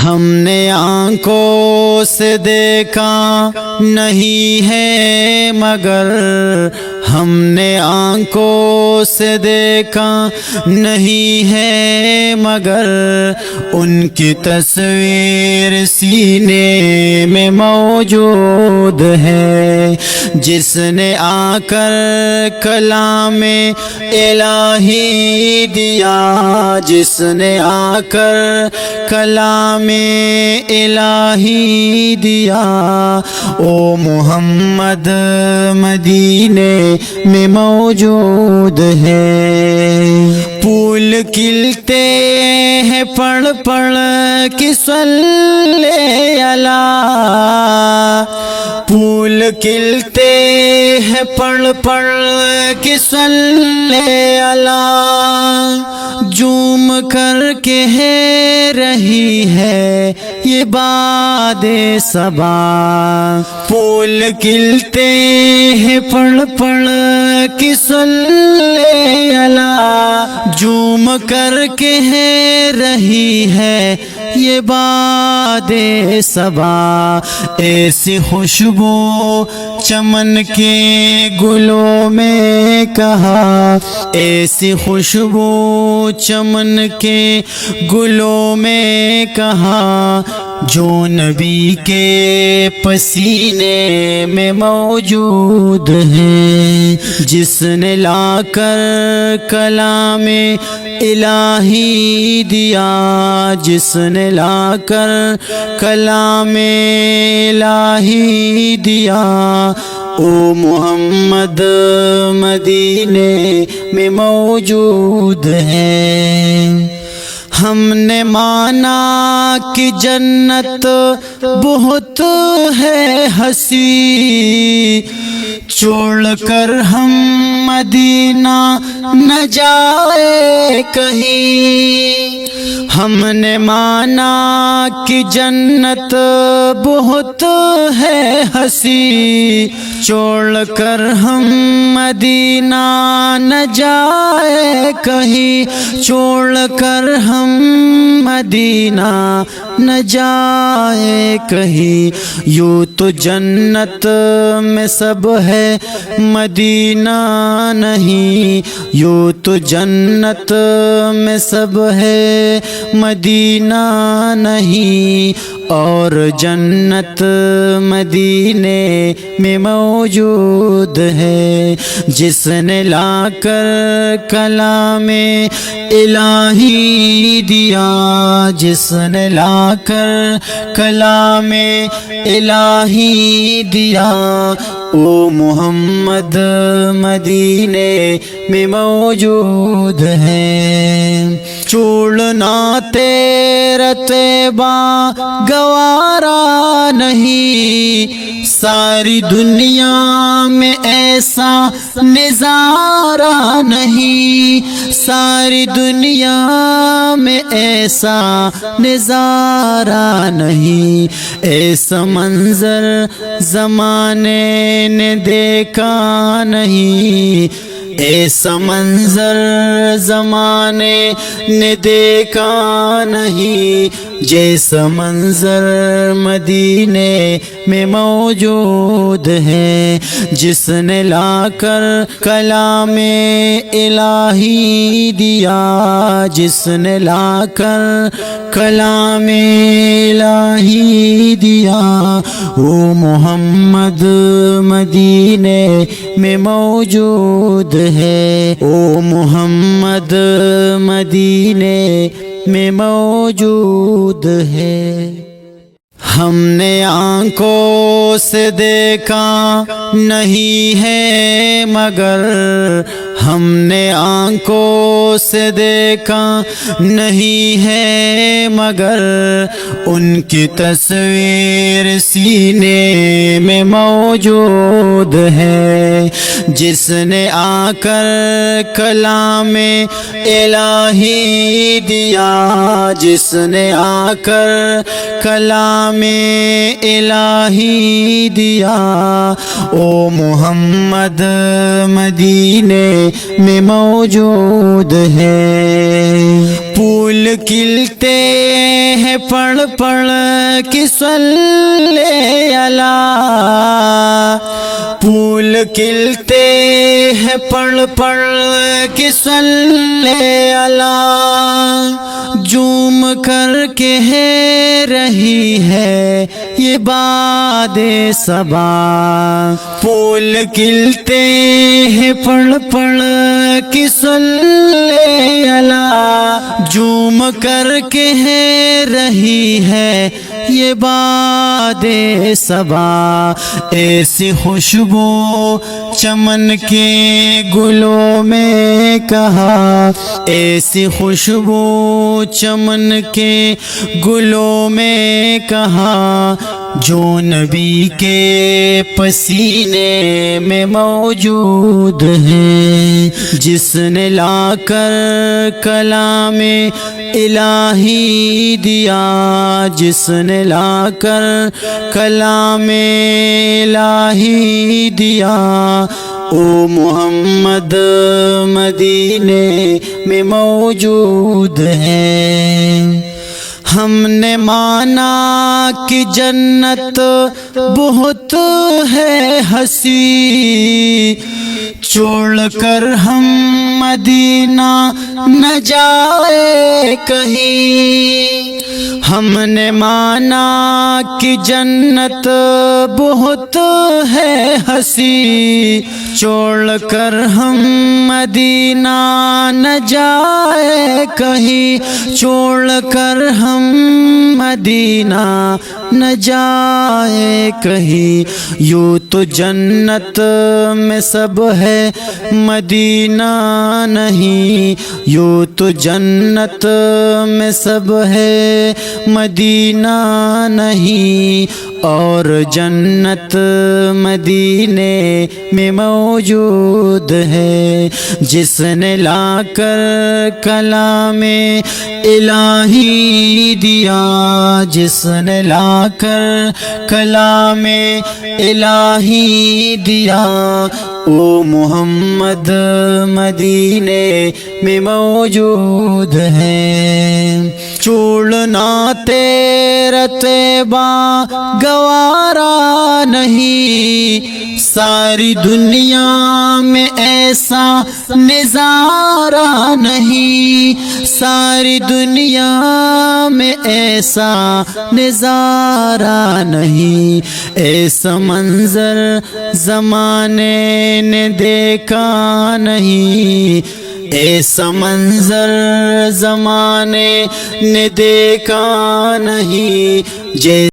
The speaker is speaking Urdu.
ہم نے آنکھوں سے دیکھا نہیں ہے مگر ہم نے آنکھوں سے دیکھا نہیں ہے مگر ان کی تصویر سینے میں موجود ہے۔ جس نے آ کر کلام الہی دیا، جس نے آ کر کلام الہی دیا، او محمد مدینے میں موجود ہے۔ پھول کھلتے ہیں پڑھ پڑھ کے صلی علی، پھول کھلتے ہیں پڑھ پڑھ کے صلی علی، جھوم کر کے ہے رہی ہے یہ باد صبا۔ پھول کھلتے ہیں پڑھ پڑھ کے صلی علی، جھوم کر کے ہے رہی ہے یہ باد صبا۔ ایسی خوشبو چمن کے گلوں میں کہاں، ایسی خوشبو چمن کے گلوں میں کہاں، جو نبی کے پسینے میں موجود ہے۔ جس نے لا کر کلام الہی دیا، جس نے لا کر کلام الہی دیا، او محمد مدینے میں موجود ہے۔ ہم نے مانا کہ جنت بہت ہے ہنسی، چھوڑ کر ہم مدینہ نہ جائے کہیں۔ ہم نے مانا کہ جنت بہت ہے ہنسی، چھوڑ کر ہم مدینہ نہ جائے کہیں، چھوڑ کر ہم مدینہ نہ جائے کہیں۔ یوں تو جنت میں سب ہے مدینہ نہیں، یوں تو جنت میں سب ہے مدینہ نہیں، اور جنت مدینے میں موجود ہے۔ جس نے لا کر کلام الہی دیا، جس نے لا کر کلام الہی دیا، او محمد مدینے میں موجود ہے۔ چھوڑنا تیرا طیبہ گوارا نہیں، ساری دنیا میں ایسا نظارہ نہیں، ساری دنیا میں ایسا نظارہ نہیں، ایسا منظر زمانے نے دیکھا نہیں، ایسا منظر زمانے نے دیکھا نہیں، جیسا منظر مدینے میں موجود ہے۔ جس نے لا کر کلام الہی دیا، جس نے لا کر کلام الہی دیا، وہ محمد مدینے میں موجود ہے، او محمد مدینے میں موجود ہے۔ ہم نے آنکھوں سے دیکھا نہیں ہے مگر ہم نے آنکھوں سے دیکھا نہیں ہے مگر ان کی تصویر سینے میں موجود ہے۔ جس نے آ کر کلام الہی دیا، جس نے آ کر کلام الہی دیا، او محمد مدینے میں موجود ہے۔ پھول کھلتے ہیں پڑھ پڑھ کے صلی اللہ، پھول کھلتے ہیں پڑھ پڑھ کے صلی اللہ، جھوم کر کہہ رہی ہے یہ باد صبا۔ پھول کھلتے ہیں پڑھ پڑھ کے صلی اللہ، جھوم کر کہہ رہی ہے یہ باد صبا۔ ایسی خوشبو چمن کے گلوں میں کہاں، ایسی خوشبو چمن کے گلوں میں کہاں، جو نبی کے پسینے میں موجود ہے۔ جس نے لا کر کلام الہی دیا، جس نے لا کر کلام الہی دیا، او محمد مدینے میں موجود ہے۔ ہم نے مانا کہ جنت بہت ہے ہنسی، چھوڑ کر ہم مدینہ نہ جائے کہیں۔ ہم نے مانا کہ جنت بہت ہے ہنسی، چھوڑ کر ہم مدینہ نہ جائے کہیں، چھوڑ کر ہم مدینہ نہ جائے کہیں۔ یوں تو جنت میں سب ہے مدینہ نہیں، یوں تو جنت میں سب ہے مدینہ نہیں، اور جنت مدینے میں موجود ہے۔ جس نے لا کر کلام الہی دیا، جس نے لا کر کلام الہی دیا، او محمد مدینے میں موجود ہے۔ چھوڑنا تیرا طیبہ گوارا نہیں، ساری دنیا میں ایسا نظارہ نہیں، ساری دنیا میں ایسا نظارہ نہیں، ایسا منظر زمانے نے دیکھا نہیں، ایسا منظر زمانے نے دیکھا نہیں۔